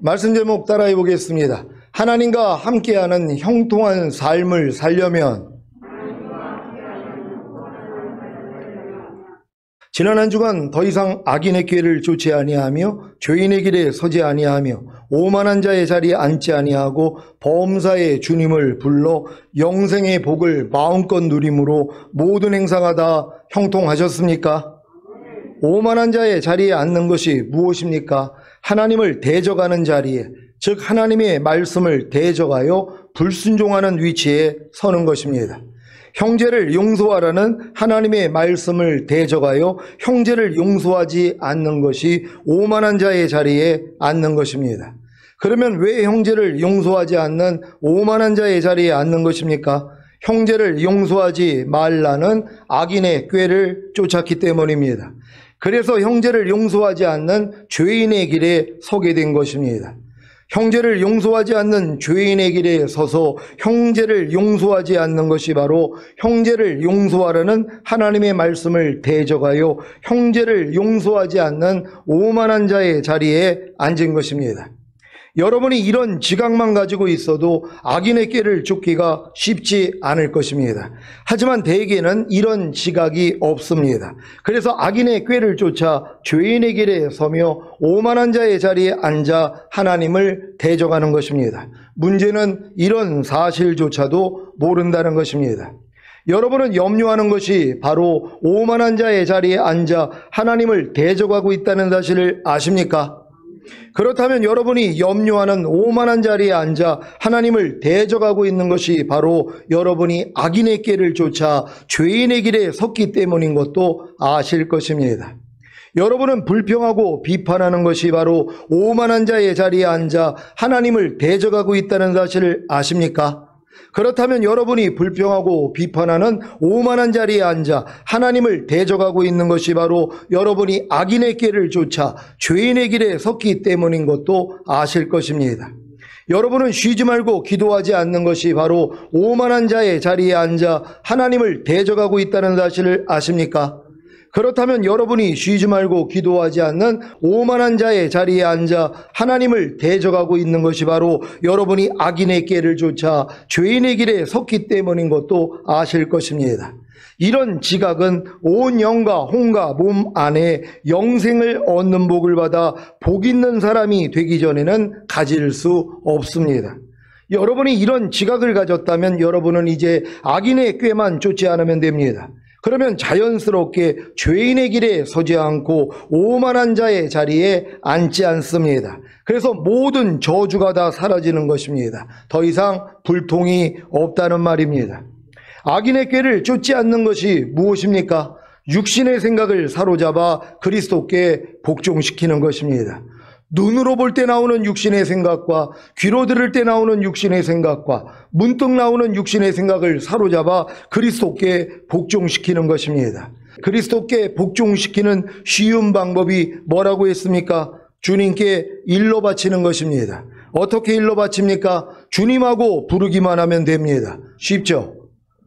말씀 제목 따라해 보겠습니다. 하나님과 함께하는 형통한 삶을 살려면 지난 한 주간 더 이상 악인의 꾀를 쫓지 아니하며 죄인의 길에 서지 아니하며 오만한 자의 자리에 앉지 아니하고 범사의 주님을 불러 영생의 복을 마음껏 누림으로 모든 행사가 다 형통하셨습니까? 오만한 자의 자리에 앉는 것이 무엇입니까? 하나님을 대적하는 자리에, 즉 하나님의 말씀을 대적하여 불순종하는 위치에 서는 것입니다. 형제를 용서하라는 하나님의 말씀을 대적하여 형제를 용서하지 않는 것이 오만한 자의 자리에 앉는 것입니다. 그러면 왜 형제를 용서하지 않는 오만한 자의 자리에 앉는 것입니까? 형제를 용서하지 말라는 악인의 꾀를 쫓았기 때문입니다. 그래서 형제를 용서하지 않는 죄인의 길에 서게 된 것입니다. 형제를 용서하지 않는 죄인의 길에 서서 형제를 용서하지 않는 것이 바로 형제를 용서하라는 하나님의 말씀을 대적하여 형제를 용서하지 않는 오만한 자의 자리에 앉은 것입니다. 여러분이 이런 지각만 가지고 있어도 악인의 꾀를 쫓기가 쉽지 않을 것입니다. 하지만 대개는 이런 지각이 없습니다. 그래서 악인의 꾀를 쫓아 죄인의 길에 서며 오만한 자의 자리에 앉아 하나님을 대적하는 것입니다. 문제는 이런 사실조차도 모른다는 것입니다. 여러분은 염려하는 것이 바로 오만한 자의 자리에 앉아 하나님을 대적하고 있다는 사실을 아십니까? 그렇다면 여러분이 염려하는 오만한 자리에 앉아 하나님을 대적하고 있는 것이 바로 여러분이 악인의 꾀를 쫓아 죄인의 길에 섰기 때문인 것도 아실 것입니다. 여러분은 불평하고 비판하는 것이 바로 오만한 자의 자리에 앉아 하나님을 대적하고 있다는 사실을 아십니까? 그렇다면 여러분이 불평하고 비판하는 오만한 자리에 앉아 하나님을 대적하고 있는 것이 바로 여러분이 악인의 꾀를 쫓아 죄인의 길에 섰기 때문인 것도 아실 것입니다. 여러분은 쉬지 말고 기도하지 않는 것이 바로 오만한 자의 자리에 앉아 하나님을 대적하고 있다는 사실을 아십니까? 그렇다면 여러분이 쉬지 말고 기도하지 않는 오만한 자의 자리에 앉아 하나님을 대적하고 있는 것이 바로 여러분이 악인의 꾀를 쫓아 죄인의 길에 섰기 때문인 것도 아실 것입니다. 이런 지각은 온 영과 혼과 몸 안에 영생을 얻는 복을 받아 복 있는 사람이 되기 전에는 가질 수 없습니다. 여러분이 이런 지각을 가졌다면 여러분은 이제 악인의 꾀만 쫓지 않으면 됩니다. 그러면 자연스럽게 죄인의 길에 서지 않고 오만한 자의 자리에 앉지 않습니다. 그래서 모든 저주가 다 사라지는 것입니다. 더 이상 불통이 없다는 말입니다. 악인의 꾀를 쫓지 않는 것이 무엇입니까? 육신의 생각을 사로잡아 그리스도께 복종시키는 것입니다. 눈으로 볼 때 나오는 육신의 생각과 귀로 들을 때 나오는 육신의 생각과 문득 나오는 육신의 생각을 사로잡아 그리스도께 복종시키는 것입니다. 그리스도께 복종시키는 쉬운 방법이 뭐라고 했습니까? 주님께 일로 바치는 것입니다. 어떻게 일로 바칩니까? 주님하고 부르기만 하면 됩니다. 쉽죠?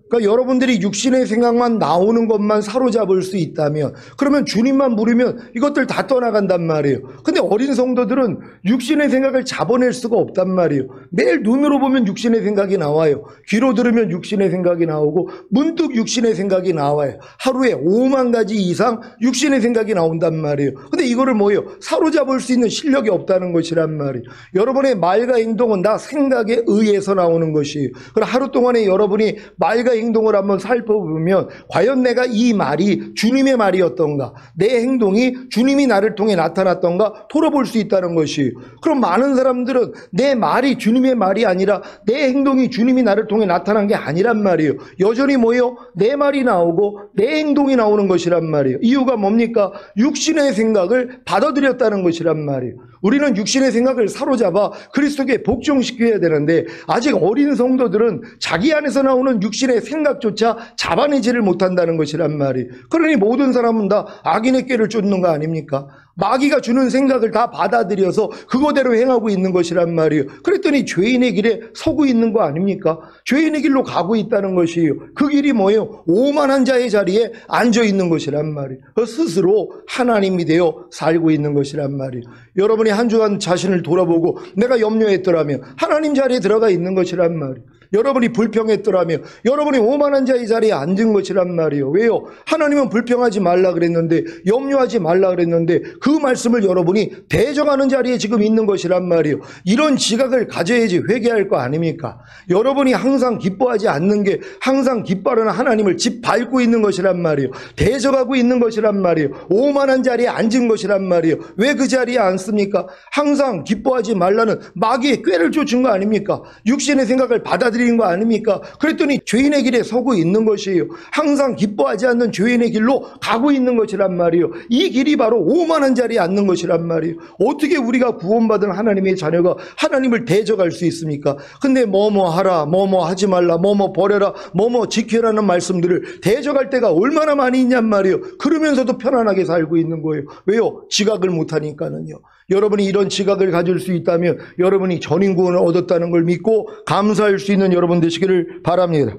그러니까 여러분들이 육신의 생각만 나오는 것만 사로잡을 수 있다면 그러면 주님만 부르면 이것들 다 떠나간단 말이에요. 근데 어린 성도들은 육신의 생각을 잡아낼 수가 없단 말이에요. 매일 눈으로 보면 육신의 생각이 나와요. 귀로 들으면 육신의 생각이 나오고 문득 육신의 생각이 나와요. 하루에 5만 가지 이상 육신의 생각이 나온단 말이에요. 근데 이거를 뭐예요? 사로잡을 수 있는 실력이 없다는 것이란 말이에요. 여러분의 말과 행동은 다 생각에 의해서 나오는 것이에요. 그럼 하루 동안에 여러분이 말과 행동을 한번 살펴보면 과연 내가 이 말이 주님의 말이었던가, 내 행동이 주님이 나를 통해 나타났던가 돌아볼 수 있다는 것이에요. 그럼 많은 사람들은 내 말이 주님의 말이 아니라 내 행동이 주님이 나를 통해 나타난 게 아니란 말이에요. 여전히 뭐예요? 내 말이 나오고 내 행동이 나오는 것이란 말이에요. 이유가 뭡니까? 육신의 생각을 받아들였다는 것이란 말이에요. 우리는 육신의 생각을 사로잡아 그리스도께 복종시켜야 되는데 아직 어린 성도들은 자기 안에서 나오는 육신의 생각조차 잡아내지를 못한다는 것이란 말이에요. 그러니 모든 사람은 다 악인의 꾀를 쫓는 거 아닙니까? 마귀가 주는 생각을 다 받아들여서 그거대로 행하고 있는 것이란 말이에요. 그랬더니 죄인의 길에 서고 있는 거 아닙니까? 죄인의 길로 가고 있다는 것이에요. 그 길이 뭐예요? 오만한 자의 자리에 앉아 있는 것이란 말이에요. 스스로 하나님이 되어 살고 있는 것이란 말이에요. 여러분이 한 주간 자신을 돌아보고 내가 염려했더라면 하나님 자리에 들어가 있는 것이란 말이에요. 여러분이 불평했더라면 여러분이 오만한 자의 자리에 앉은 것이란 말이에요. 왜요? 하나님은 불평하지 말라 그랬는데, 염려하지 말라 그랬는데 그 말씀을 여러분이 대적하는 자리에 지금 있는 것이란 말이에요. 이런 지각을 가져야지 회개할 거 아닙니까? 여러분이 항상 기뻐하지 않는 게 항상 기뻐하는 하나님을 짓밟고 있는 것이란 말이에요. 대적하고 있는 것이란 말이에요. 오만한 자리에 앉은 것이란 말이에요. 왜 그 자리에 앉습니까? 항상 기뻐하지 말라는 마귀의 꾀를 쫓은 거 아닙니까? 육신의 생각을 받아들이는 거 아닙니까? 그랬더니 죄인의 길에 서고 있는 것이에요. 항상 기뻐하지 않는 죄인의 길로 가고 있는 것이란 말이에요. 이 길이 바로 오만한 자리에 앉는 것이란 말이에요. 어떻게 우리가 구원받은 하나님의 자녀가 하나님을 대적할 수 있습니까? 근데 뭐뭐 하라, 뭐뭐 하지 말라, 뭐뭐 버려라, 뭐뭐 지켜라는 말씀들을 대적할 때가 얼마나 많이 있냔 말이에요. 그러면서도 편안하게 살고 있는 거예요. 왜요? 지각을 못하니까는요. 여러분이 이런 지각을 가질 수 있다면 여러분이 전인구원을 얻었다는 걸 믿고 감사할 수 있는 여러분 되시기를 바랍니다.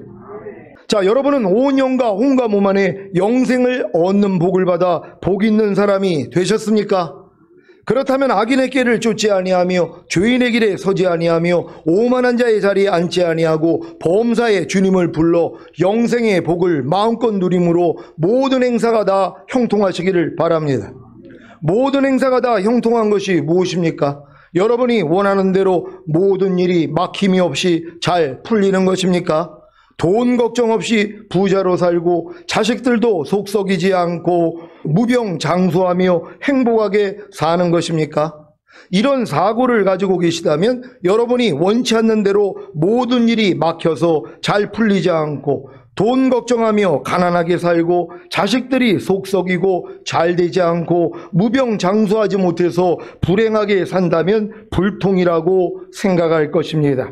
자, 여러분은 온 영과 온과 몸 안에 영생을 얻는 복을 받아 복 있는 사람이 되셨습니까? 그렇다면 악인의 꾀를 쫓지 아니하며 죄인의 길에 서지 아니하며 오만한 자의 자리에 앉지 아니하고 범사의 주님을 불러 영생의 복을 마음껏 누림으로 모든 행사가 다 형통하시기를 바랍니다. 모든 행사가 다 형통한 것이 무엇입니까? 여러분이 원하는 대로 모든 일이 막힘이 없이 잘 풀리는 것입니까? 돈 걱정 없이 부자로 살고 자식들도 속 썩이지 않고 무병장수하며 행복하게 사는 것입니까? 이런 사고를 가지고 계시다면 여러분이 원치 않는 대로 모든 일이 막혀서 잘 풀리지 않고 돈 걱정하며 가난하게 살고 자식들이 속 썩이고 잘 되지 않고 무병장수하지 못해서 불행하게 산다면 불통이라고 생각할 것입니다.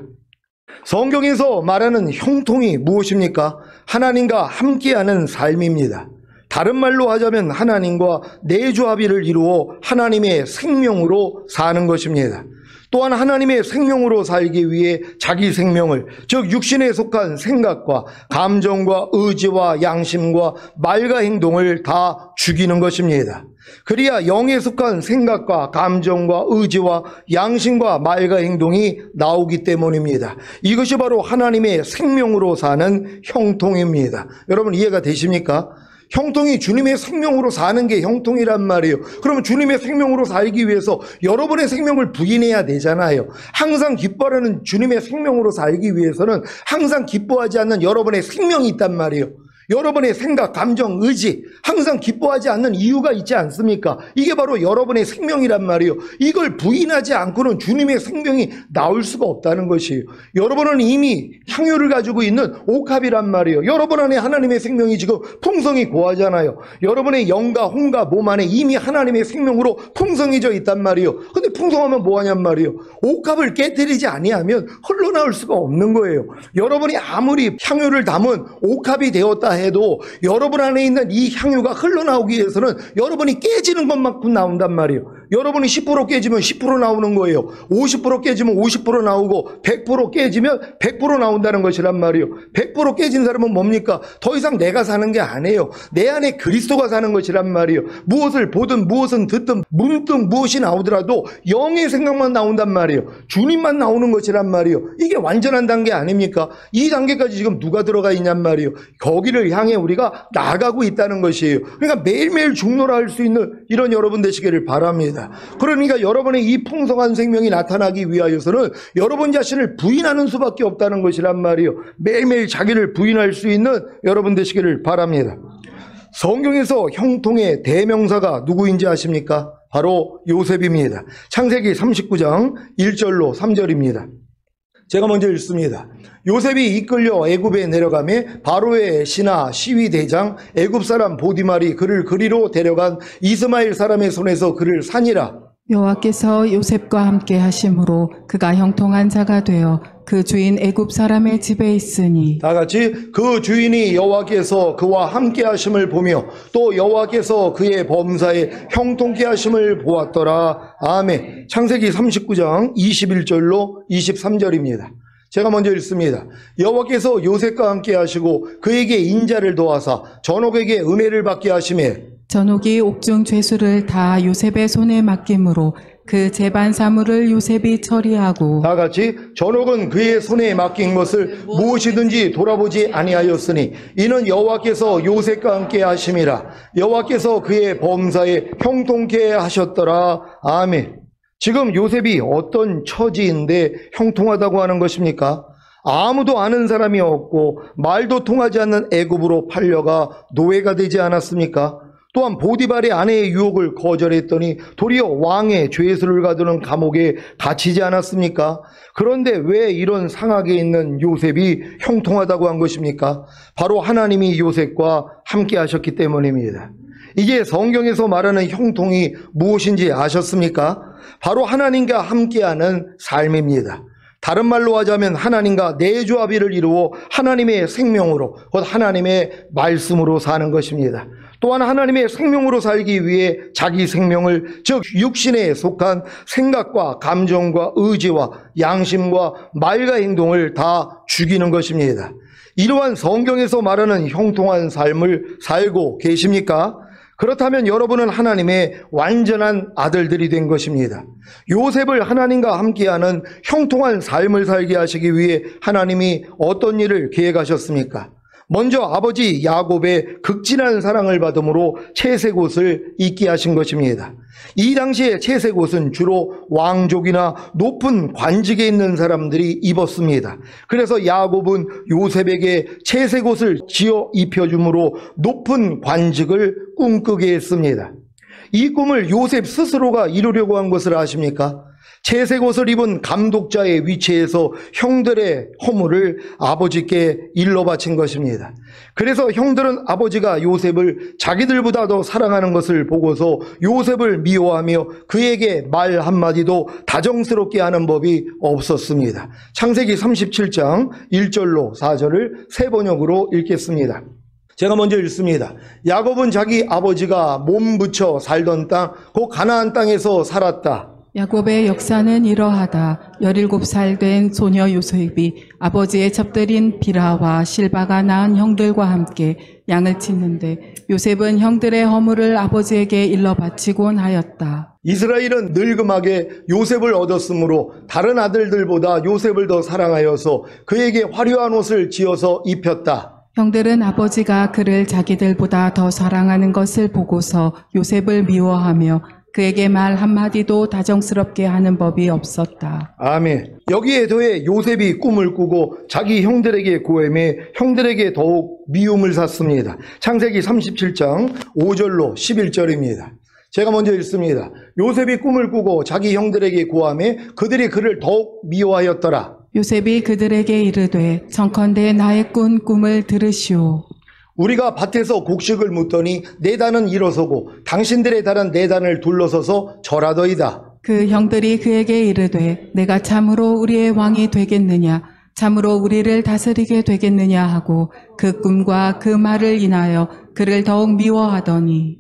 성경에서 말하는 형통이 무엇입니까? 하나님과 함께하는 삶입니다. 다른 말로 하자면 하나님과 내조합의를 이루어 하나님의 생명으로 사는 것입니다. 또한 하나님의 생명으로 살기 위해 자기 생명을, 즉 육신에 속한 생각과 감정과 의지와 양심과 말과 행동을 다 죽이는 것입니다. 그래야 영에 속한 생각과 감정과 의지와 양심과 말과 행동이 나오기 때문입니다. 이것이 바로 하나님의 생명으로 사는 형통입니다. 여러분 이해가 되십니까? 형통이 주님의 생명으로 사는 게 형통이란 말이에요. 그러면 주님의 생명으로 살기 위해서 여러분의 생명을 부인해야 되잖아요. 항상 기뻐하는 주님의 생명으로 살기 위해서는 항상 기뻐하지 않는 여러분의 생명이 있단 말이에요. 여러분의 생각, 감정, 의지 항상 기뻐하지 않는 이유가 있지 않습니까? 이게 바로 여러분의 생명이란 말이에요. 이걸 부인하지 않고는 주님의 생명이 나올 수가 없다는 것이에요. 여러분은 이미 향유를 가지고 있는 옥합이란 말이에요. 여러분 안에 하나님의 생명이 지금 풍성히 고하잖아요. 여러분의 영과 혼과 몸 안에 이미 하나님의 생명으로 풍성해져 있단 말이에요. 근데 풍성하면 뭐하냔 말이에요. 옥합을 깨뜨리지 아니하면 흘러나올 수가 없는 거예요. 여러분이 아무리 향유를 담은 옥합이 되었다 해도 여러분 안에 있는 이 향유가 흘러나오기 위해서는 여러분이 깨지는 것만큼 나온단 말이에요. 여러분이 10% 깨지면 10% 나오는 거예요. 50% 깨지면 50% 나오고 100% 깨지면 100% 나온다는 것이란 말이에요. 100% 깨진 사람은 뭡니까? 더 이상 내가 사는 게 아니에요. 내 안에 그리스도가 사는 것이란 말이에요. 무엇을 보든 무엇은 듣든 문득 무엇이 나오더라도 영의 생각만 나온단 말이에요. 주님만 나오는 것이란 말이에요. 이게 완전한 단계 아닙니까? 이 단계까지 지금 누가 들어가 있냔 말이에요. 거기를 향해 우리가 나아가고 있다는 것이에요. 그러니까 매일매일 중노할 수 있는 이런 여러분 되시기를 바랍니다. 그러니까 여러분의 이 풍성한 생명이 나타나기 위하여서는 여러분 자신을 부인하는 수밖에 없다는 것이란 말이에요. 매일매일 자기를 부인할 수 있는 여러분 되시기를 바랍니다. 성경에서 형통의 대명사가 누구인지 아십니까? 바로 요셉입니다. 창세기 39장 1절로 3절입니다. 제가 먼저 읽습니다. 요셉이 이끌려 애굽에 내려가매 바로의 신하 시위대장 애굽 사람 보디말이 그를 그리로 데려간 이스마엘 사람의 손에서 그를 산이라. 여호와께서 요셉과 함께 하심으로 그가 형통한 자가 되어 그 주인 애굽 사람의 집에 있으니. 다 같이 그 주인이 여호와께서 그와 함께 하심을 보며 또 여호와께서 그의 범사에 형통케 하심을 보았더라. 아멘. 창세기 39장 21절로 23절입니다. 제가 먼저 읽습니다. 여호와께서 요셉과 함께 하시고 그에게 인자를 도하사 전옥에게 은혜를 받게 하시매 전옥이 옥중 죄수를 다 요셉의 손에 맡김으로 그 재반 사물을 요셉이 처리하고. 다 같이 전옥은 그의 손에 맡긴 것을 무엇이든지 돌아보지 아니하였으니 이는 여호와께서 요셉과 함께 하심이라. 여호와께서 그의 범사에 형통케 하셨더라. 아멘. 지금 요셉이 어떤 처지인데 형통하다고 하는 것입니까? 아무도 아는 사람이 없고 말도 통하지 않는 애굽으로 팔려가 노예가 되지 않았습니까? 또한 보디발의 아내의 유혹을 거절했더니 도리어 왕의 죄수를 가두는 감옥에 갇히지 않았습니까? 그런데 왜 이런 상하게 있는 요셉이 형통하다고 한 것입니까? 바로 하나님이 요셉과 함께 하셨기 때문입니다. 이게 성경에서 말하는 형통이 무엇인지 아셨습니까? 바로 하나님과 함께하는 삶입니다. 다른 말로 하자면 하나님과 내조합의를 이루어 하나님의 생명으로, 곧 하나님의 말씀으로 사는 것입니다. 또한 하나님의 생명으로 살기 위해 자기 생명을, 즉 육신에 속한 생각과 감정과 의지와 양심과 말과 행동을 다 죽이는 것입니다. 이러한 성경에서 말하는 형통한 삶을 살고 계십니까? 그렇다면 여러분은 하나님의 완전한 아들들이 된 것입니다. 요셉을 하나님과 함께하는 형통한 삶을 살게 하시기 위해 하나님이 어떤 일을 계획하셨습니까? 먼저 아버지 야곱의 극진한 사랑을 받음으로 채색옷을 입게 하신 것입니다. 이 당시에 채색옷은 주로 왕족이나 높은 관직에 있는 사람들이 입었습니다. 그래서 야곱은 요셉에게 채색옷을 지어 입혀줌으로 높은 관직을 꿈꾸게 했습니다. 이 꿈을 요셉 스스로가 이루려고 한 것을 아십니까? 채색옷을 입은 감독자의 위치에서 형들의 허물을 아버지께 일러 바친 것입니다. 그래서 형들은 아버지가 요셉을 자기들보다 더 사랑하는 것을 보고서 요셉을 미워하며 그에게 말 한마디도 다정스럽게 하는 법이 없었습니다. 창세기 37장 1절로 4절을 새 번역으로 읽겠습니다. 제가 먼저 읽습니다. 야곱은 자기 아버지가 몸 붙여 살던 땅, 곧 가나안 땅에서 살았다. 야곱의 역사는 이러하다. 17살 된 소녀 요셉이 아버지의 첩들인 비라와 실바가 낳은 형들과 함께 양을 치는데 요셉은 형들의 허물을 아버지에게 일러 바치곤 하였다. 이스라엘은 늙음하게 요셉을 얻었으므로 다른 아들들보다 요셉을 더 사랑하여서 그에게 화려한 옷을 지어서 입혔다. 형들은 아버지가 그를 자기들보다 더 사랑하는 것을 보고서 요셉을 미워하며 그에게 말 한마디도 다정스럽게 하는 법이 없었다. 아멘. 여기에 더해 요셉이 꿈을 꾸고 자기 형들에게 고함해 형들에게 더욱 미움을 샀습니다. 창세기 37장 5절로 11절입니다. 제가 먼저 읽습니다. 요셉이 꿈을 꾸고 자기 형들에게 고함해 그들이 그를 더욱 미워하였더라. 요셉이 그들에게 이르되 청컨대 나의 꾼 꿈을 들으시오. 우리가 밭에서 곡식을 묻더니 네 단은 일어서고 당신들의 단은 네 단을 둘러서서 절하더이다. 그 형들이 그에게 이르되 내가 참으로 우리의 왕이 되겠느냐, 참으로 우리를 다스리게 되겠느냐 하고 그 꿈과 그 말을 인하여 그를 더욱 미워하더니.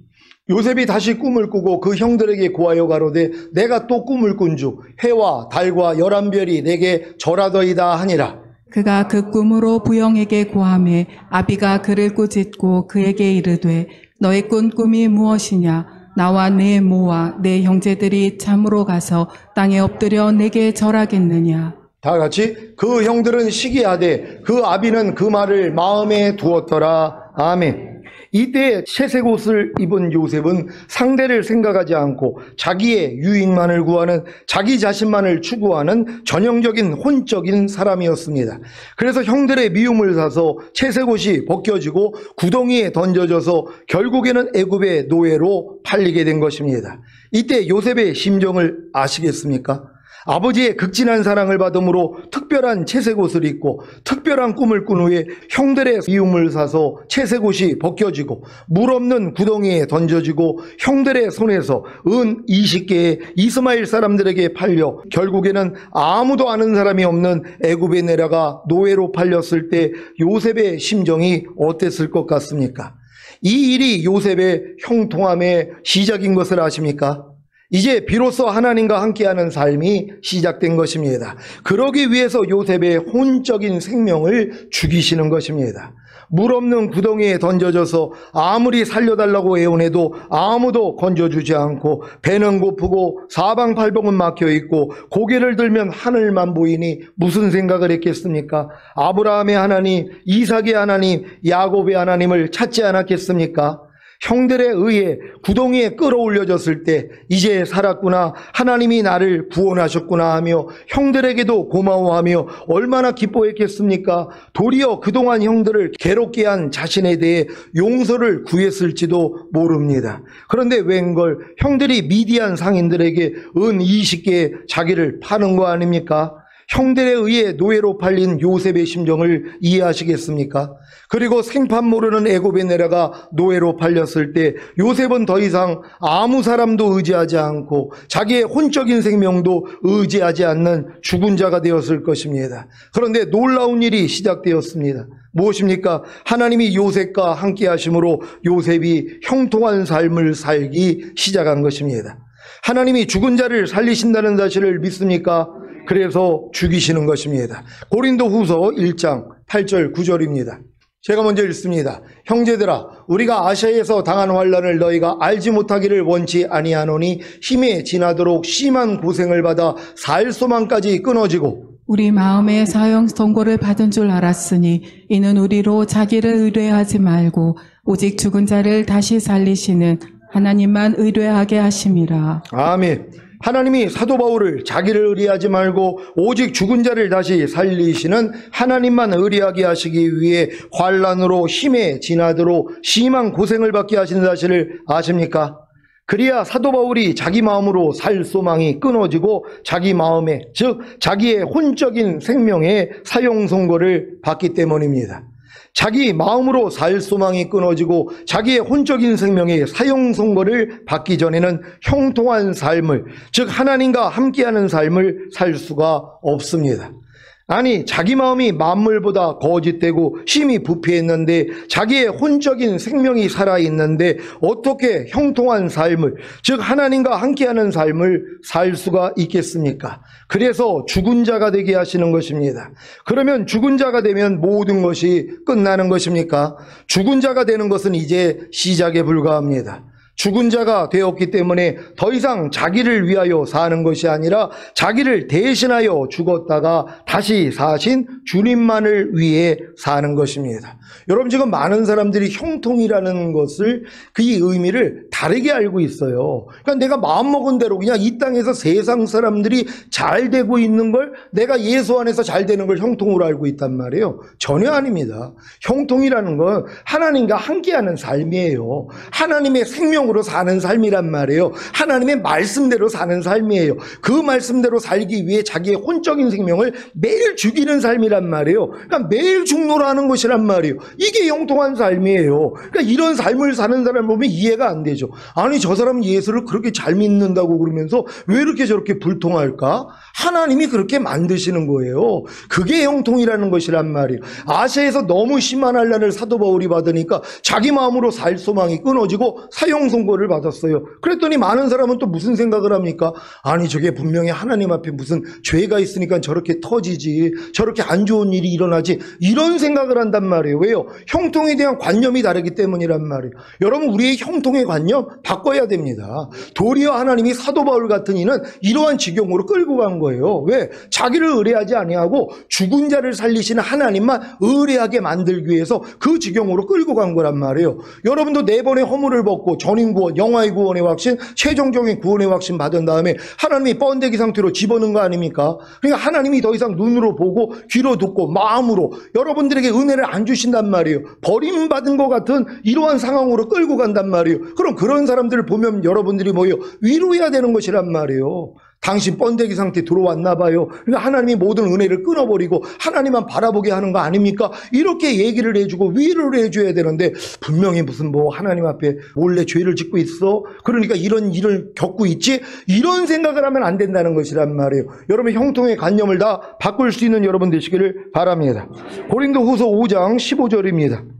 요셉이 다시 꿈을 꾸고 그 형들에게 고하여 가로되 내가 또 꿈을 꾼즉 해와 달과 11별이 내게 절하더이다 하니라. 그가 그 꿈으로 부영에게 고함해 아비가 그를 꾸짖고 그에게 이르되 너의 꾼 꿈이 무엇이냐? 나와 내 모와 내 형제들이 참으로 가서 땅에 엎드려 내게 절하겠느냐? 다 같이 그 형들은 시기하되 그 아비는 그 말을 마음에 두었더라. 아멘. 이때 채색옷을 입은 요셉은 상대를 생각하지 않고 자기의 유익만을 구하는, 자기 자신만을 추구하는 전형적인 혼적인 사람이었습니다. 그래서 형들의 미움을 사서 채색옷이 벗겨지고 구덩이에 던져져서 결국에는 애굽의 노예로 팔리게 된 것입니다. 이때 요셉의 심정을 아시겠습니까? 아버지의 극진한 사랑을 받음으로 특별한 채색 옷을 입고 특별한 꿈을 꾼 후에 형들의 미움을 사서 채색 옷이 벗겨지고 물 없는 구덩이에 던져지고 형들의 손에서 은 20개의 이스마엘 사람들에게 팔려 결국에는 아무도 아는 사람이 없는 애굽에 내려가 노예로 팔렸을 때 요셉의 심정이 어땠을 것 같습니까? 이 일이 요셉의 형통함의 시작인 것을 아십니까? 이제 비로소 하나님과 함께하는 삶이 시작된 것입니다. 그러기 위해서 요셉의 혼적인 생명을 죽이시는 것입니다. 물 없는 구덩이에 던져져서 아무리 살려달라고 애원해도 아무도 건져주지 않고 배는 고프고 사방팔봉은 막혀있고 고개를 들면 하늘만 보이니 무슨 생각을 했겠습니까? 아브라함의 하나님, 이삭의 하나님, 야곱의 하나님을 찾지 않았겠습니까? 형들에 의해 구덩이에 끌어올려졌을 때 이제 살았구나, 하나님이 나를 구원하셨구나 하며 형들에게도 고마워하며 얼마나 기뻐했겠습니까? 도리어 그동안 형들을 괴롭게 한 자신에 대해 용서를 구했을지도 모릅니다. 그런데 웬걸 형들이 미디안 상인들에게 은 20개의 자기를 파는 거 아닙니까? 형들에 의해 노예로 팔린 요셉의 심정을 이해하시겠습니까? 그리고 생판 모르는 애굽에 내려가 노예로 팔렸을 때 요셉은 더 이상 아무 사람도 의지하지 않고 자기의 혼적인 생명도 의지하지 않는 죽은 자가 되었을 것입니다. 그런데 놀라운 일이 시작되었습니다. 무엇입니까? 하나님이 요셉과 함께 하심으로 요셉이 형통한 삶을 살기 시작한 것입니다. 하나님이 죽은 자를 살리신다는 사실을 믿습니까? 그래서 죽이시는 것입니다. 고린도 후서 1장 8절 9절입니다. 제가 먼저 읽습니다. 형제들아, 우리가 아시아에서 당한 환난을 너희가 알지 못하기를 원치 아니하노니 힘에 지나도록 심한 고생을 받아 살 소망까지 끊어지고 우리 마음에 사형 선고를 받은 줄 알았으니 이는 우리로 자기를 의뢰하지 말고 오직 죽은 자를 다시 살리시는 하나님만 의뢰하게 하심이라. 아멘. 하나님이 사도 바울을 자기를 의뢰하지 말고 오직 죽은 자를 다시 살리시는 하나님만 의뢰하게 하시기 위해 환난으로 힘에 지나도록 심한 고생을 받게 하신 사실을 아십니까? 그래야 사도 바울이 자기 마음으로 살 소망이 끊어지고 자기 마음에, 즉 자기의 혼적인 생명의 사형 선고를 받기 때문입니다. 자기 마음으로 살 소망이 끊어지고 자기의 혼적인 생명의 사형 선고를 받기 전에는 형통한 삶을, 즉 하나님과 함께하는 삶을 살 수가 없습니다. 아니, 자기 마음이 만물보다 거짓되고 힘이 부패했는데 자기의 혼적인 생명이 살아있는데 어떻게 형통한 삶을, 즉 하나님과 함께하는 삶을 살 수가 있겠습니까? 그래서 죽은 자가 되게 하시는 것입니다. 그러면 죽은 자가 되면 모든 것이 끝나는 것입니까? 죽은 자가 되는 것은 이제 시작에 불과합니다. 죽은 자가 되었기 때문에 더 이상 자기를 위하여 사는 것이 아니라 자기를 대신하여 죽었다가 다시 사신 주님만을 위해 사는 것입니다. 여러분, 지금 많은 사람들이 형통이라는 것을, 그 의미를 다르게 알고 있어요. 그러니까 내가 마음먹은 대로 그냥 이 땅에서 세상 사람들이 잘 되고 있는 걸, 내가 예수 안에서 잘 되는 걸 형통으로 알고 있단 말이에요. 전혀 아닙니다. 형통이라는 건 하나님과 함께하는 삶이에요. 하나님의 생명으로 사는 삶이란 말이에요. 하나님의 말씀대로 사는 삶이에요. 그 말씀대로 살기 위해 자기의 혼적인 생명을 매일 죽이는 삶이란 말이에요. 그러니까 매일 죽노라는 것이란 말이에요. 이게 형통한 삶이에요. 그러니까 이런 삶을 사는 사람 보면 이해가 안 되죠. 아니, 저 사람은 예수를 그렇게 잘 믿는다고 그러면서 왜 이렇게 저렇게 불통할까? 하나님이 그렇게 만드시는 거예요. 그게 형통이라는 것이란 말이에요. 아시아에서 너무 심한 환난을 사도 바울이 받으니까 자기 마음으로 살 소망이 끊어지고 사형 선고를 받았어요. 그랬더니 많은 사람은 또 무슨 생각을 합니까? 아니, 저게 분명히 하나님 앞에 무슨 죄가 있으니까 저렇게 터지지, 저렇게 안 좋은 일이 일어나지, 이런 생각을 한단 말이에요. 왜요? 형통에 대한 관념이 다르기 때문이란 말이에요. 여러분, 우리의 형통의 관념 바꿔야 됩니다. 도리어 하나님이 사도 바울 같은 이는 이러한 지경으로 끌고 간 거예요. 왜? 자기를 의뢰하지 아니하고 죽은 자를 살리시는 하나님만 의뢰하게 만들기 위해서 그 지경으로 끌고 간 거란 말이에요. 여러분도 네 번의 허물을 벗고 전인 구원, 영화의 구원의 확신, 최종적인 구원의 확신 받은 다음에 하나님이 번데기 상태로 집어넣은 거 아닙니까? 그러니까 하나님이 더 이상 눈으로 보고 귀로 듣고 마음으로 여러분들에게 은혜를 안 주신단 말이에요. 버림받은 것 같은 이러한 상황으로 끌고 간단 말이에요. 그럼 그런 사람들을 보면 여러분들이 뭐예요? 위로해야 되는 것이란 말이에요. 당신 번데기 상태 들어왔나 봐요. 그러니까 하나님이 모든 은혜를 끊어버리고 하나님만 바라보게 하는 거 아닙니까? 이렇게 얘기를 해주고 위로를 해줘야 되는데 분명히 무슨 뭐 하나님 앞에 몰래 죄를 짓고 있어? 그러니까 이런 일을 겪고 있지? 이런 생각을 하면 안 된다는 것이란 말이에요. 여러분 형통의 관념을 다 바꿀 수 있는 여러분 되시기를 바랍니다. 고린도후서 5장 15절입니다.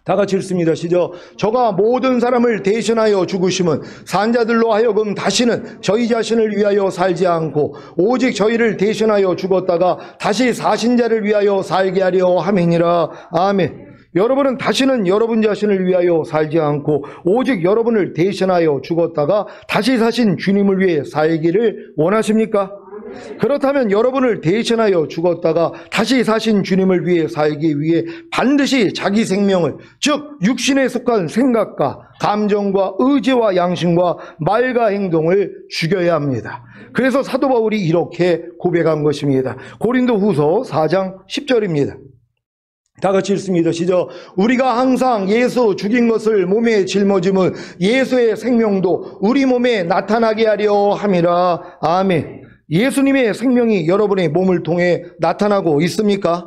다 같이 읽습니다. 시작. 저가 모든 사람을 대신하여 죽으심은 산자들로 하여금 다시는 저희 자신을 위하여 살지 않고 오직 저희를 대신하여 죽었다가 다시 사신 자를 위하여 살게 하려 함이니라. 아멘. 여러분은 다시는 여러분 자신을 위하여 살지 않고 오직 여러분을 대신하여 죽었다가 다시 사신 주님을 위해 살기를 원하십니까? 그렇다면 여러분을 대신하여 죽었다가 다시 사신 주님을 위해 살기 위해 반드시 자기 생명을, 즉 육신에 속한 생각과 감정과 의지와 양심과 말과 행동을 죽여야 합니다. 그래서 사도 바울이 이렇게 고백한 것입니다. 고린도후서 4장 10절입니다. 다 같이 읽습니다. 시작. 우리가 항상 예수 죽인 것을 몸에 짊어짐은 예수의 생명도 우리 몸에 나타나게 하려 함이라. 아멘. 예수님의 생명이 여러분의 몸을 통해 나타나고 있습니까?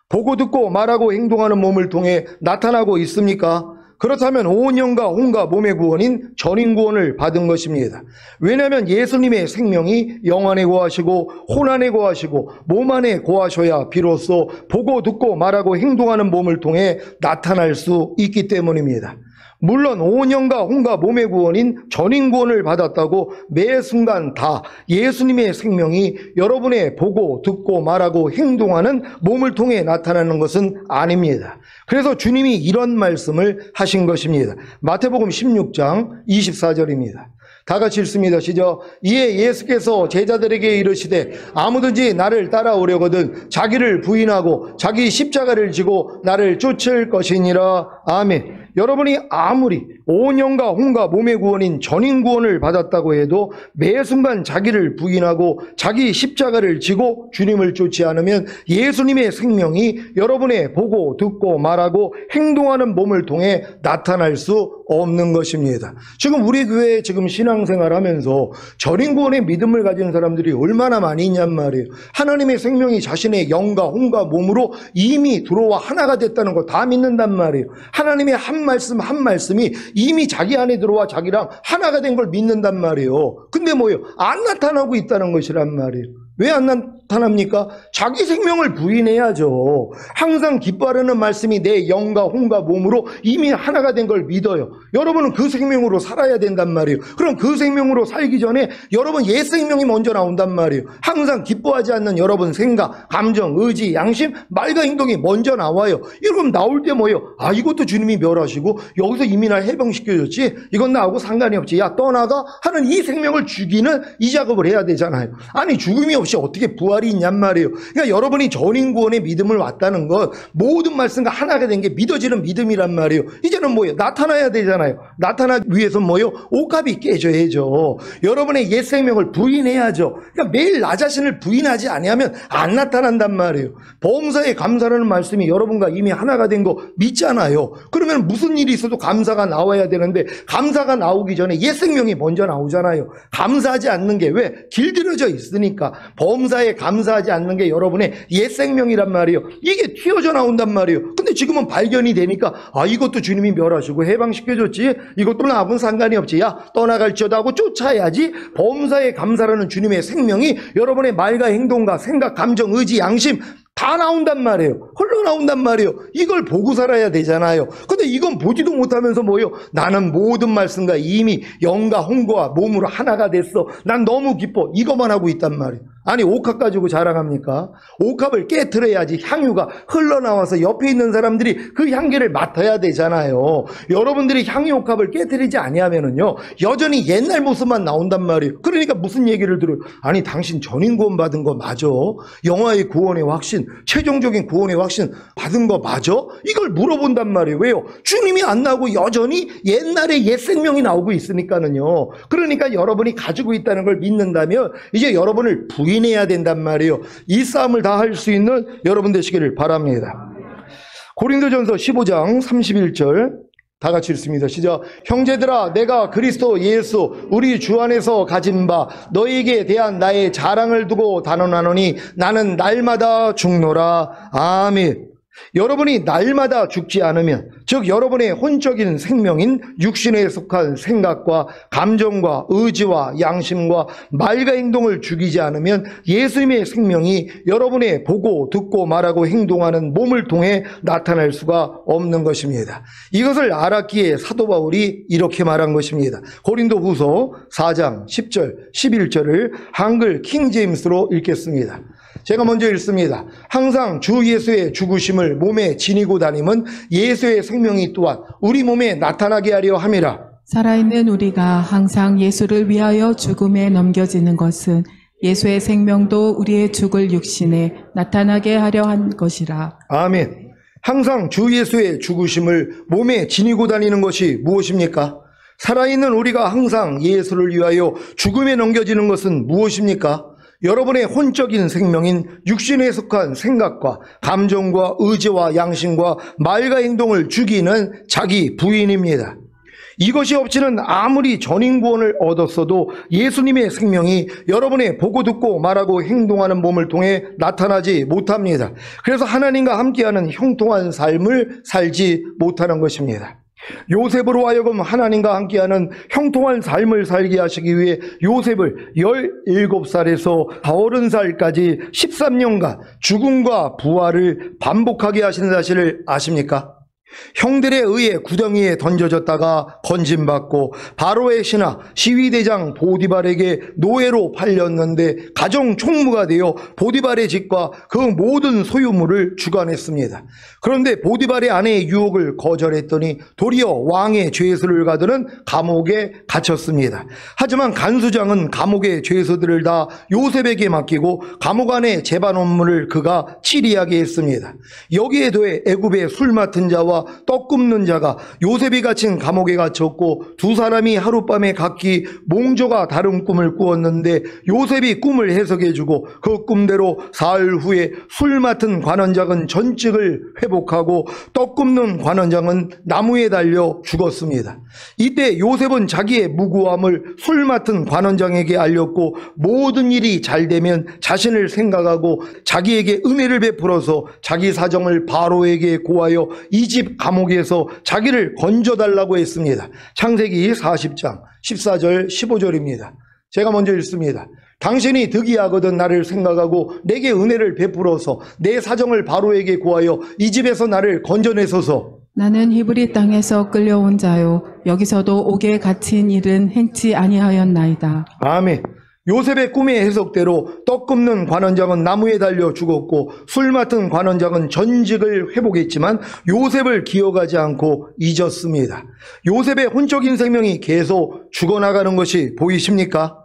보고 듣고 말하고 행동하는 몸을 통해 나타나고 있습니까? 그렇다면 온 영과 혼과 몸의 구원인 전인 구원을 받은 것입니다. 왜냐하면 예수님의 생명이 영 안에 거하시고 혼 안에 거하시고 몸 안에 거하셔야 비로소 보고 듣고 말하고 행동하는 몸을 통해 나타날 수 있기 때문입니다. 물론 온 영과 혼과 몸의 구원인 전인 구원을 받았다고 매 순간 다 예수님의 생명이 여러분의 보고 듣고 말하고 행동하는 몸을 통해 나타나는 것은 아닙니다. 그래서 주님이 이런 말씀을 하신 것입니다. 마태복음 16장 24절입니다. 다 같이 읽습니다. 시작. 이에 예수께서 제자들에게 이르시되 아무든지 나를 따라오려거든 자기를 부인하고 자기 십자가를 지고 나를 쫓을 것이니라. 아멘. 여러분이 아무리 온 영과 혼과 몸의 구원인 전인 구원을 받았다고 해도 매 순간 자기를 부인하고 자기 십자가를 지고 주님을 쫓지 않으면 예수님의 생명이 여러분의 보고 듣고 말하고 행동하는 몸을 통해 나타날 수 없는 것입니다. 지금 우리 교회에 지금 신앙생활 하면서 전인 구원의 믿음을 가진 사람들이 얼마나 많이 있냔 말이에요. 하나님의 생명이 자신의 영과 혼과 몸으로 이미 들어와 하나가 됐다는 거 다 믿는단 말이에요. 하나님의 한 말씀 한 말씀이 이미 자기 안에 들어와 자기랑 하나가 된 걸 믿는단 말이에요. 근데 뭐예요? 안 나타나고 있다는 것이란 말이에요. 왜 안 나타납니까? 자기 생명을 부인해야죠. 항상 기뻐하려는 말씀이 내 영과 혼과 몸으로 이미 하나가 된 걸 믿어요. 여러분은 그 생명으로 살아야 된단 말이에요. 그럼 그 생명으로 살기 전에 여러분 옛 생명이 먼저 나온단 말이에요. 항상 기뻐하지 않는 여러분 생각, 감정, 의지, 양심, 말과 행동이 먼저 나와요. 이러면 나올 때 뭐예요? 아, 이것도 주님이 멸하시고 여기서 이미 날 해방시켜줬지? 이건 나하고 상관이 없지. 야, 떠나가? 하는 이 생명을 죽이는 이 작업을 해야 되잖아요. 아니, 죽음이 없이 어떻게 부활이 있냔 말이에요. 그러니까 여러분이 전인구원의 믿음을 왔다는 건 모든 말씀과 하나가 된 게 믿어지는 믿음이란 말이에요. 이제는 뭐예요? 나타나야 되잖아요. 나타나기 위해서 뭐예요? 옥합이 깨져야죠. 여러분의 옛 생명을 부인해야죠. 그러니까 매일 나 자신을 부인하지 아니하면 안 나타난단 말이에요. 범사에 감사라는 말씀이 여러분과 이미 하나가 된 거 믿잖아요. 그러면 무슨 일이 있어도 감사가 나와야 되는데 감사가 나오기 전에 옛 생명이 먼저 나오잖아요. 감사하지 않는 게 왜? 길들여져 있으니까. 범사에 감사하지 않는 게 여러분의 옛 생명이란 말이에요. 이게 튀어져 나온단 말이에요. 근데 지금은 발견이 되니까 아, 이것도 주님이 멸하시고 해방시켜줬지. 이것도 나하고는 상관이 없지. 야, 떠나갈지어다 하고 쫓아야지. 범사에 감사라는 주님의 생명이 여러분의 말과 행동과 생각, 감정, 의지, 양심 다 나온단 말이에요. 흘러나온단 말이에요. 이걸 보고 살아야 되잖아요. 근데 이건 보지도 못하면서 뭐예요? 나는 모든 말씀과 이미 영과 혼과 몸으로 하나가 됐어. 난 너무 기뻐. 이것만 하고 있단 말이에요. 아니, 옥합 가지고 자랑합니까? 옥합을 깨트려야지 향유가 흘러나와서 옆에 있는 사람들이 그 향기를 맡아야 되잖아요. 여러분들이 향유 옥합을 깨트리지 아니하면은요, 여전히 옛날 모습만 나온단 말이에요. 그러니까 무슨 얘기를 들어요? 아니, 당신 전인 구원 받은 거 맞아? 영화의 구원의 확신, 최종적인 구원의 확신 받은 거 맞아? 이걸 물어본단 말이에요. 왜요? 주님이 안 나오고 여전히 옛날의 옛 생명이 나오고 있으니까는요. 그러니까 여러분이 가지고 있다는 걸 믿는다면 이제 여러분을 부인해야 된단 말이에요. 이 싸움을 다 할 수 있는 여러분 되시기를 바랍니다. 고린도전서 15장 31절 다 같이 읽습니다. 시작. 형제들아, 내가 그리스도 예수 우리 주 안에서 가진 바 너희에게 대한 나의 자랑을 두고 단언하노니 나는 날마다 죽노라. 아멘. 여러분이 날마다 죽지 않으면, 즉 여러분의 혼적인 생명인 육신에 속한 생각과 감정과 의지와 양심과 말과 행동을 죽이지 않으면 예수님의 생명이 여러분의 보고 듣고 말하고 행동하는 몸을 통해 나타날 수가 없는 것입니다. 이것을 알았기에 사도 바울이 이렇게 말한 것입니다. 고린도후서 4장 10절 11절을 한글 킹제임스로 읽겠습니다. 제가 먼저 읽습니다. 항상 주 예수의 죽으심을 몸에 지니고 다님은 예수의 생명이 또한 우리 몸에 나타나게 하려 함이라. 살아있는 우리가 항상 예수를 위하여 죽음에 넘겨지는 것은 예수의 생명도 우리의 죽을 육신에 나타나게 하려 한 것이라. 아멘. 항상 주 예수의 죽으심을 몸에 지니고 다니는 것이 무엇입니까? 살아있는 우리가 항상 예수를 위하여 죽음에 넘겨지는 것은 무엇입니까? 여러분의 혼적인 생명인 육신에 속한 생각과 감정과 의지와 양심과 말과 행동을 죽이는 자기 부인입니다. 이것이 없이는 아무리 전인구원을 얻었어도 예수님의 생명이 여러분의 보고 듣고 말하고 행동하는 몸을 통해 나타나지 못합니다. 그래서 하나님과 함께하는 형통한 삶을 살지 못하는 것입니다. 요셉으로 하여금 하나님과 함께하는 형통한 삶을 살게 하시기 위해 요셉을 17살에서 80살까지 13년간 죽음과 부활을 반복하게 하신 사실을 아십니까? 형들에 의해 구덩이에 던져졌다가 건짐받고 바로의 신하 시위대장 보디발에게 노예로 팔렸는데 가정 총무가 되어 보디발의 집과 그 모든 소유물을 주관했습니다. 그런데 보디발의 아내의 유혹을 거절했더니 도리어 왕의 죄수를 가두는 감옥에 갇혔습니다. 하지만 간수장은 감옥의 죄수들을 다 요셉에게 맡기고 감옥 안의 재반 업무를 그가 치리하게 했습니다. 여기에 더해 애굽의 술 맡은 자와 떡 굽는 자가 요셉이 갇힌 감옥에 갇혔고 두 사람이 하룻밤에 각기 몽조가 다른 꿈을 꾸었는데 요셉이 꿈을 해석해주고 그 꿈대로 사흘 후에 술 맡은 관원장은 전직을 회복하고 떡 굽는 관원장은 나무에 달려 죽었습니다. 이때 요셉은 자기의 무고함을 술 맡은 관원장에게 알렸고 모든 일이 잘 되면 자신을 생각하고 자기에게 은혜를 베풀어서 자기 사정을 바로에게 고하여 이집 감옥에서 자기를 건져달라고 했습니다. 창세기 40장 14절 15절입니다. 제가 먼저 읽습니다. 당신이 득이하거든 나를 생각하고 내게 은혜를 베풀어서 내 사정을 바로에게 고하여 이 집에서 나를 건져내소서. 나는 히브리 땅에서 끌려온 자요 여기서도 옥에 갇힌 일은 행치 아니하였나이다. 아멘. 요셉의 꿈의 해석대로 떡 굽는 관원장은 나무에 달려 죽었고 술 맡은 관원장은 전직을 회복했지만 요셉을 기억하지 않고 잊었습니다. 요셉의 혼적인 생명이 계속 죽어나가는 것이 보이십니까?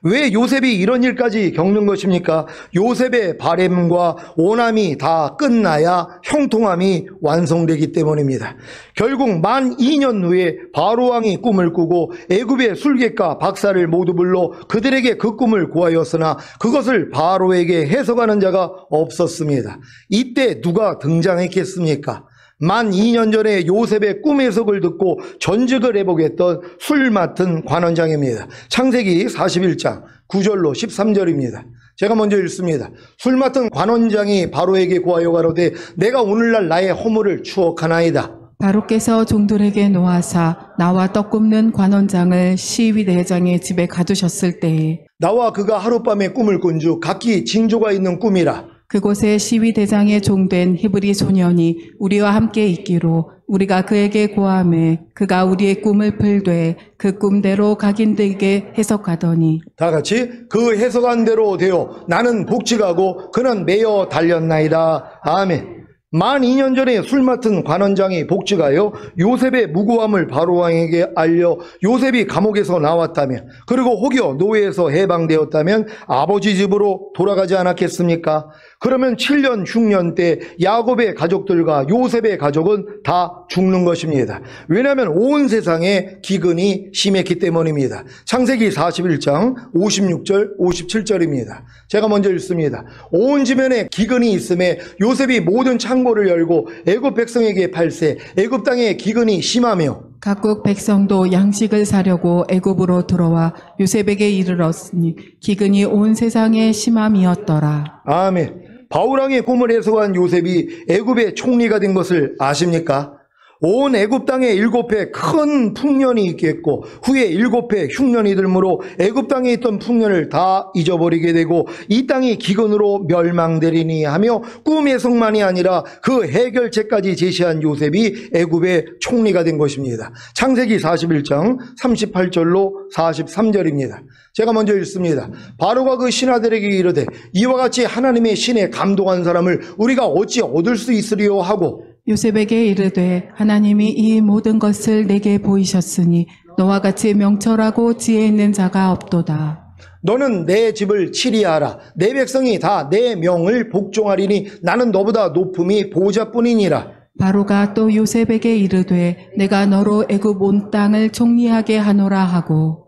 왜 요셉이 이런 일까지 겪는 것입니까? 요셉의 바램과 오남이 다 끝나야 형통함이 완성되기 때문입니다. 결국 만 2년 후에 바로왕이 꿈을 꾸고 애굽의 술객과 박사를 모두 불러 그들에게 그 꿈을 고하였으나 그것을 바로에게 해석하는 자가 없었습니다. 이때 누가 등장했겠습니까? 만 2년 전에 요셉의 꿈 해석을 듣고 전직을 회복했던 술 맡은 관원장입니다. 창세기 41장 9절로 13절입니다. 제가 먼저 읽습니다. 술 맡은 관원장이 바로에게 고하여 가로되 내가 오늘날 나의 허물을 추억하나이다. 바로께서 종들에게 노하사 나와 떡 굽는 관원장을 시위대장의 집에 가두셨을 때에 나와 그가 하룻밤에 꿈을 꾼 주 각기 징조가 있는 꿈이라. 그곳에 시위대장의 종된 히브리 소년이 우리와 함께 있기로 우리가 그에게 고하매 그가 우리의 꿈을 풀되 그 꿈대로 각인되게 해석하더니 다 같이 그 해석한 대로 되어 나는 복직하고 그는 매어 달렸나이다. 아멘. 만 2년 전에 술 맡은 관원장이 복직하여 요셉의 무고함을 바로왕에게 알려 요셉이 감옥에서 나왔다면 그리고 혹여 노예에서 해방되었다면 아버지 집으로 돌아가지 않았겠습니까? 그러면 7년 흉년 때 야곱의 가족들과 요셉의 가족은 다 죽는 것입니다. 왜냐하면 온 세상에 기근이 심했기 때문입니다. 창세기 41장 56절 57절입니다. 제가 먼저 읽습니다. 온 지면에 기근이 있음에 요셉이 모든 창 창고를 열고 애굽 백성에게 팔세. 애굽 땅에 기근이 심하며 각국 백성도 양식을 사려고 애굽으로 들어와 요셉에게 이르렀으니 기근이 온 세상에 심함이었더라. 아멘. 바울왕의 꿈을 해석한 요셉이 애굽의 총리가 된 것을 아십니까? 온 애굽 땅에 7해 큰 풍년이 있겠고 후에 7해 흉년이 들므로 애굽 땅에 있던 풍년을 다 잊어버리게 되고 이 땅이 기근으로 멸망되리니 하며 꿈 해석만이 아니라 그 해결책까지 제시한 요셉이 애굽의 총리가 된 것입니다. 창세기 41장 38절로 43절입니다. 제가 먼저 읽습니다. 바로가 그 신하들에게 이르되 이와 같이 하나님의 신에 감동한 사람을 우리가 어찌 얻을 수 있으리요 하고 요셉에게 이르되 하나님이 이 모든 것을 내게 보이셨으니 너와 같이 명철하고 지혜 있는 자가 없도다. 너는 내 집을 치리하라. 내 백성이 다 내 명을 복종하리니 나는 너보다 높음이 보좌뿐이니라. 바로가 또 요셉에게 이르되 내가 너로 애굽 온 땅을 총리하게 하노라 하고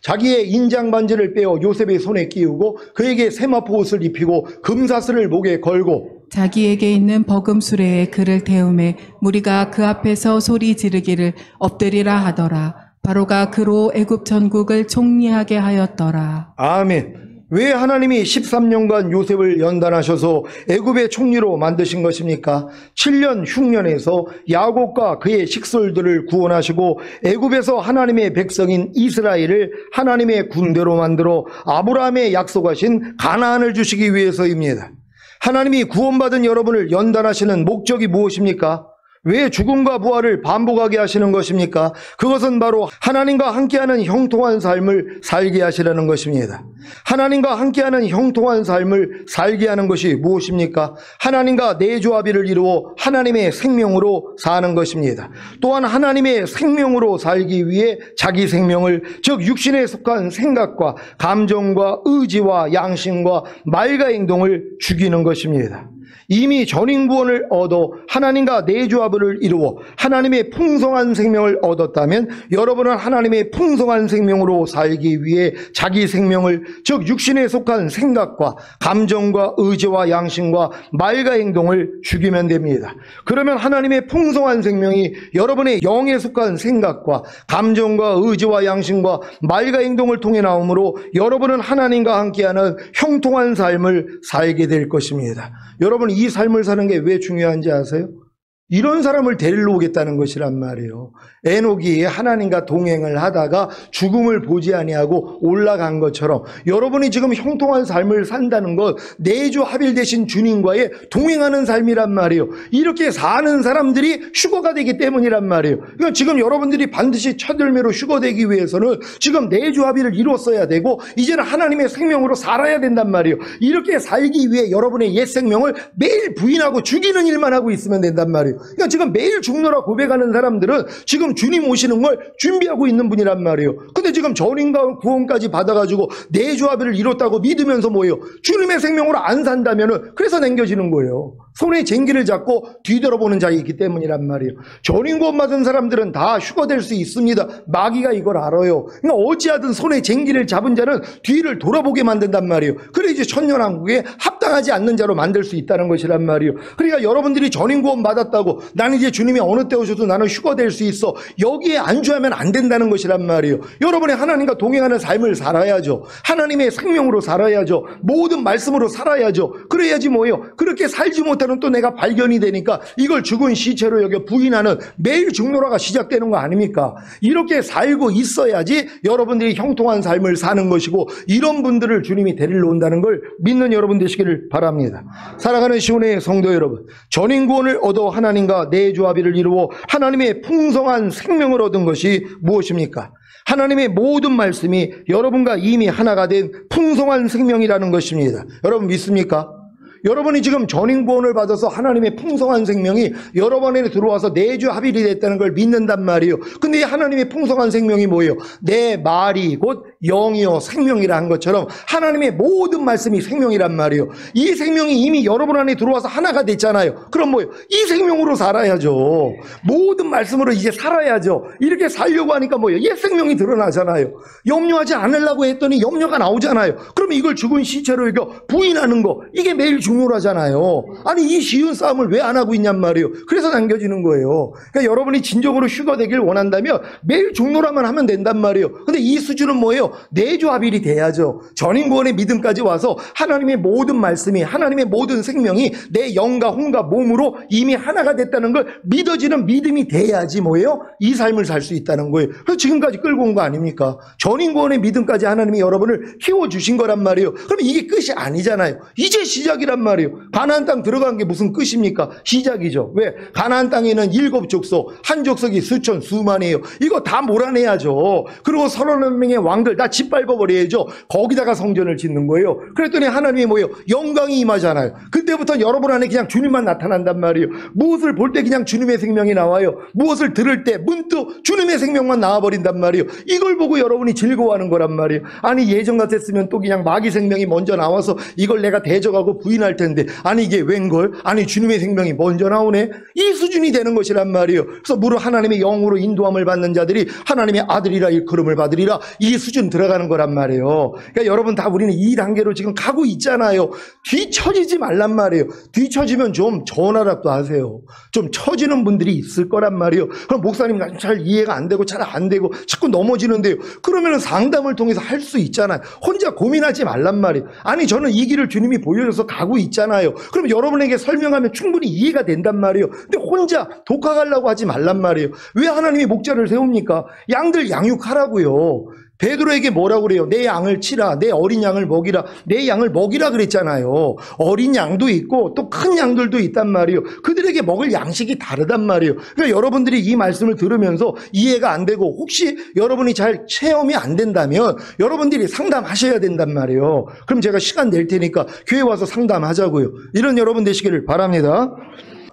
자기의 인장 반지를 빼어 요셉의 손에 끼우고 그에게 세마포 옷을 입히고 금사슬을 목에 걸고 자기에게 있는 버금 수레에 그를 태우매 무리가 그 앞에서 소리 지르기를 엎드리라 하더라. 바로가 그로 애굽 전국을 총리하게 하였더라. 아멘. 왜 하나님이 13년간 요셉을 연단하셔서 애굽의 총리로 만드신 것입니까? 7년 흉년에서 야곱과 그의 식솔들을 구원하시고 애굽에서 하나님의 백성인 이스라엘을 하나님의 군대로 만들어 아브라함의 약속하신 가나안을 주시기 위해서입니다. 하나님이 구원받은 여러분을 연단하시는 목적이 무엇입니까? 왜 죽음과 부활을 반복하게 하시는 것입니까? 그것은 바로 하나님과 함께하는 형통한 삶을 살게 하시려는 것입니다. 하나님과 함께하는 형통한 삶을 살게 하는 것이 무엇입니까? 하나님과 내조합의를 이루어 하나님의 생명으로 사는 것입니다. 또한 하나님의 생명으로 살기 위해 자기 생명을, 즉 육신에 속한 생각과 감정과 의지와 양심과 말과 행동을 죽이는 것입니다. 이미 전인구원을 얻어 하나님과 내조합을 이루어 하나님의 풍성한 생명을 얻었다면 여러분은 하나님의 풍성한 생명으로 살기 위해 자기 생명을, 즉 육신에 속한 생각과 감정과 의지와 양심과 말과 행동을 죽이면 됩니다. 그러면 하나님의 풍성한 생명이 여러분의 영에 속한 생각과 감정과 의지와 양심과 말과 행동을 통해 나오므로 여러분은 하나님과 함께하는 형통한 삶을 살게 될 것입니다. 여러분, 이 삶을 사는 게 왜 중요한지 아세요? 이런 사람을 데리러 오겠다는 것이란 말이에요. 에녹이 하나님과 동행을 하다가 죽음을 보지 아니하고 올라간 것처럼 여러분이 지금 형통한 삶을 산다는 것, 내주 합일 되신 주님과의 동행하는 삶이란 말이에요. 이렇게 사는 사람들이 휴거가 되기 때문이란 말이에요. 그러니까 지금 여러분들이 반드시 첫 열매로 휴거되기 위해서는 지금 내주 합의를 이뤘어야 되고 이제는 하나님의 생명으로 살아야 된단 말이에요. 이렇게 살기 위해 여러분의 옛 생명을 매일 부인하고 죽이는 일만 하고 있으면 된단 말이에요. 그러니까 지금 매일 죽노라 고백하는 사람들은 지금 주님 오시는 걸 준비하고 있는 분이란 말이에요. 근데 지금 전인과 구원까지 받아가지고 내조합의를 이뤘다고 믿으면서 뭐예요? 주님의 생명으로 안 산다면은 그래서 남겨지는 거예요. 손에 쟁기를 잡고 뒤돌아보는 자가 있기 때문이란 말이에요. 전인구원 받은 사람들은 다 휴거될 수 있습니다. 마귀가 이걸 알아요. 그러니까 어찌하든 손에 쟁기를 잡은 자는 뒤를 돌아보게 만든단 말이에요. 그래 이제 천년왕국에 합당하지 않는 자로 만들 수 있다는 것이란 말이에요. 그러니까 여러분들이 전인구원 받았다고 나는 이제 주님이 어느 때 오셔도 나는 휴거될 수 있어, 여기에 안주하면 안 된다는 것이란 말이에요. 여러분이 하나님과 동행하는 삶을 살아야죠. 하나님의 생명으로 살아야죠. 모든 말씀으로 살아야죠. 그래야지 뭐예요? 그렇게 살지 못하는 또 내가 발견이 되니까 이걸 죽은 시체로 여겨 부인하는 매일 죽노라가 시작되는 거 아닙니까? 이렇게 살고 있어야지 여러분들이 형통한 삶을 사는 것이고, 이런 분들을 주님이 데리러 온다는 걸 믿는 여러분 되시기를 바랍니다. 살아가는 시온의 성도 여러분, 전인구원을 얻어 하나님과 내조합의를 이루어 하나님의 풍성한 생명을 얻은 것이 무엇입니까? 하나님의 모든 말씀이 여러분과 이미 하나가 된 풍성한 생명이라는 것입니다. 여러분 믿습니까? 여러분이 지금 전인구원을 받아서 하나님의 풍성한 생명이 여러분 안에 들어와서 내주 합일이 됐다는 걸 믿는단 말이에요. 근데 이 하나님의 풍성한 생명이 뭐예요? 내 말이 곧 영이요 생명이라 한 것처럼 하나님의 모든 말씀이 생명이란 말이에요. 이 생명이 이미 여러분 안에 들어와서 하나가 됐잖아요. 그럼 뭐예요? 이 생명으로 살아야죠. 모든 말씀으로 이제 살아야죠. 이렇게 살려고 하니까 뭐예요? 옛 생명이 드러나잖아요. 염려하지 않으려고 했더니 염려가 나오잖아요. 그러면 이걸 죽은 시체로 이거 부인하는 거, 이게 매일 죽노라잖아요. 아니 이 쉬운 싸움을 왜 안 하고 있냔 말이에요. 그래서 남겨지는 거예요. 그러니까 여러분이 진정으로 휴거 되길 원한다면 매일 죽노라만 하면 된단 말이에요. 근데 이 수준은 뭐예요? 내조합일이 돼야죠. 전인구원의 믿음까지 와서 하나님의 모든 말씀이, 하나님의 모든 생명이 내 영과 혼과 몸으로 이미 하나가 됐다는 걸 믿어지는 믿음이 돼야지 뭐예요? 이 삶을 살 수 있다는 거예요. 그래서 지금까지 끌고 온 거 아닙니까? 전인구원의 믿음까지 하나님이 여러분을 키워주신 거란 말이에요. 그럼 이게 끝이 아니잖아요. 이제 시작이란 말이에요. 가나안 땅 들어간 게 무슨 끝입니까? 시작이죠. 왜? 가나안 땅에는 7족속, 한 족속이 수천, 수만이에요. 이거 다 몰아내야죠. 그리고 31명의 왕들 다 짓밟아버려야죠. 거기다가 성전을 짓는 거예요. 그랬더니 하나님이 뭐예요? 영광이 임하잖아요. 그때부터 여러분 안에 그냥 주님만 나타난단 말이에요. 무엇을 볼 때 그냥 주님의 생명이 나와요. 무엇을 들을 때 문득 주님의 생명만 나와버린단 말이에요. 이걸 보고 여러분이 즐거워하는 거란 말이에요. 아니 예전 같았으면 또 그냥 마귀 생명이 먼저 나와서 이걸 내가 대적하고 부인할 텐데, 아니 이게 웬걸? 아니 주님의 생명이 먼저 나오네? 이 수준이 되는 것이란 말이에요. 그래서 무릇 하나님의 영으로 인도함을 받는 자들이 하나님의 아들이라 일컬음을 받으리라, 이 수준 들어가는 거란 말이에요. 그러니까 여러분 다 우리는 이 단계로 지금 가고 있잖아요. 뒤처지지 말란 말이에요. 뒤처지면 좀 전화라도 하세요. 좀 처지는 분들이 있을 거란 말이에요. 그럼 목사님 나 잘 이해가 안 되고 잘 안 되고 자꾸 넘어지는데요. 그러면 상담을 통해서 할 수 있잖아요. 혼자 고민하지 말란 말이에요. 아니 저는 이 길을 주님이 보여줘서 가고 있잖아요. 그럼 여러분에게 설명하면 충분히 이해가 된단 말이에요. 근데 혼자 독학하려고 하지 말란 말이에요. 왜 하나님이 목자를 세웁니까? 양들 양육하라고요. 베드로에게 뭐라고 그래요? 내 양을 치라, 내 어린 양을 먹이라, 내 양을 먹이라 그랬잖아요. 어린 양도 있고 또 큰 양들도 있단 말이에요. 그들에게 먹을 양식이 다르단 말이에요. 그러니까 여러분들이 이 말씀을 들으면서 이해가 안 되고 혹시 여러분이 잘 체험이 안 된다면 여러분들이 상담하셔야 된단 말이에요. 그럼 제가 시간 낼 테니까 교회 와서 상담하자고요. 이런 여러분 되시기를 바랍니다.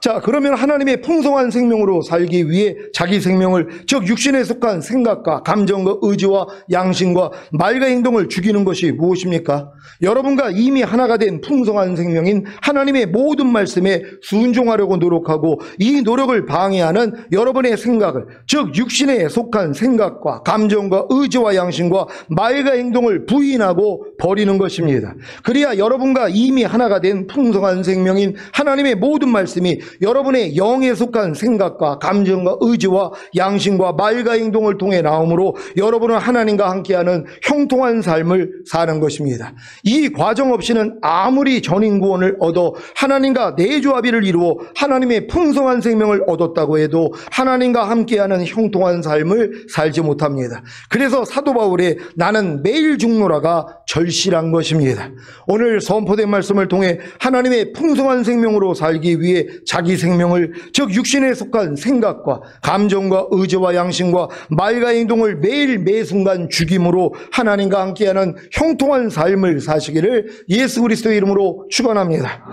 자, 그러면 하나님의 풍성한 생명으로 살기 위해 자기 생명을, 즉 육신에 속한 생각과 감정과 의지와 양심과 말과 행동을 죽이는 것이 무엇입니까? 여러분과 이미 하나가 된 풍성한 생명인 하나님의 모든 말씀에 순종하려고 노력하고 이 노력을 방해하는 여러분의 생각을, 즉 육신에 속한 생각과 감정과 의지와 양심과 말과 행동을 부인하고 버리는 것입니다. 그래야 여러분과 이미 하나가 된 풍성한 생명인 하나님의 모든 말씀이 여러분의 영에 속한 생각과 감정과 의지와 양심과 말과 행동을 통해 나오므로 여러분은 하나님과 함께하는 형통한 삶을 사는 것입니다. 이 과정 없이는 아무리 전인구원을 얻어 하나님과 내조합의를 이루어 하나님의 풍성한 생명을 얻었다고 해도 하나님과 함께하는 형통한 삶을 살지 못합니다. 그래서 사도 바울의 나는 매일 죽노라가 절실한 것입니다. 오늘 선포된 말씀을 통해 하나님의 풍성한 생명으로 살기 위해 자기 생명을, 즉 육신에 속한 생각과 감정과 의지와 양심과 말과 행동을 매일 매순간 죽임으로 하나님과 함께하는 형통한 삶을 사시기를 예수 그리스도의 이름으로 축원합니다.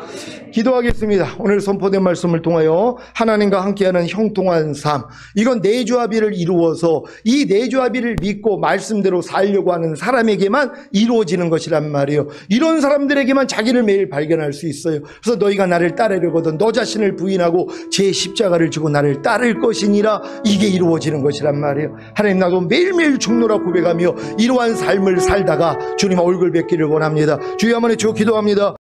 기도하겠습니다. 오늘 선포된 말씀을 통하여 하나님과 함께하는 형통한 삶, 이건 내조합의를 이루어서 이 내조합의를 믿고 말씀대로 살려고 하는 사람에게만 이루어지는 것이란 말이에요. 이런 사람들에게만 자기를 매일 발견할 수 있어요. 그래서 너희가 나를 따르려거든 너 자신을 부인하고 제 십자가를 지고 나를 따를 것이니라, 이게 이루어지는 것이란 말이에요. 하나님, 나도 매일매일 죽노라 고백하며 이러한 삶을 살다가 주님 얼굴 뵙기를 원합니다. 주여 한번 외쳐 기도합니다.